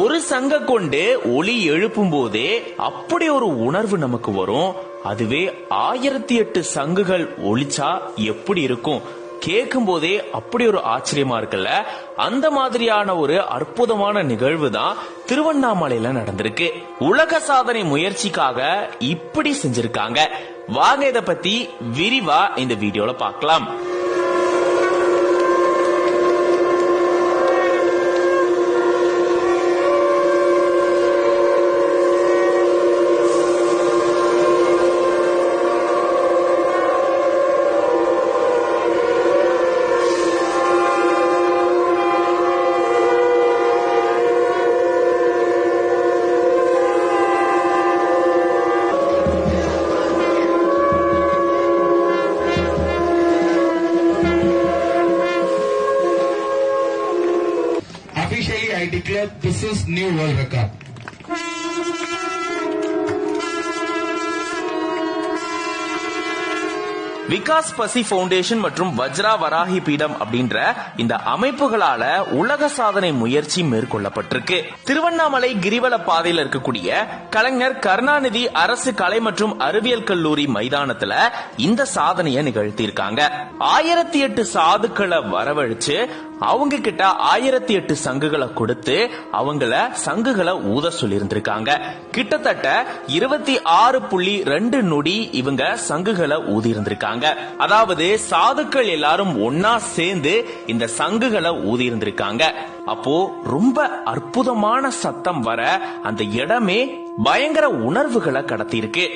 ஒரு சங்க கொண்டு ஒலி எழுப்பும் போதே அப்படி ஒரு உணர்வு நமக்கு வரும். அதுவே 1008 சங்குகள் ஒலிச்சா எப்படி இருக்கும்? கேட்கும் போதே அப்படி ஒரு ஆச்சரியமா இருக்குல்ல. அந்த மாதிரியான ஒரு அற்புதமான நிகழ்வு தான் திருவண்ணாமலையில நடந்திருக்கு. உலக சாதனை முயற்சிக்காக இப்படி செஞ்சிருக்காங்க. வாங்க இத பத்தி விரிவா இந்த வீடியோல பார்க்கலாம். Officially, I declare this is new world record. Vikas பசி பவுண்டேஷன் மற்றும் வஜ்ரா வராகி பீடம் அப்படின்ற இந்த அமைப்புகளால உலக சாதனை முயற்சி மேற்கொள்ளப்பட்டிருக்கு. திருவண்ணாமலை கிரிவல பாதையில் இருக்கக்கூடிய கலைஞர் கருணாநிதி அரசு கலை மற்றும் அறிவியல் கல்லூரி மைதானத்துல இந்த சாதனையை நிகழ்த்தியிருக்காங்க. 1008 சாதுக்களை வரவழைச்சு அவங்க கிட்ட 1008 சங்குகளை கொடுத்து அவங்கள சங்குகளை ஊத சொல்லி இருந்திருக்காங்க. கிட்டத்தட்ட 26.2 நொடி இவங்க சங்குகளை ஊதி இருந்திருக்காங்க. அதாவது சாதுக்கள் எல்லாரும் ஒன்னா சேர்ந்து இந்த சங்குகளை ஊதி இருந்திருக்காங்க. அப்போ ரொம்ப அற்புதமான சத்தம் வர அந்த இடமே பயங்கர உணர்வுகளை கடத்தி இருக்கு.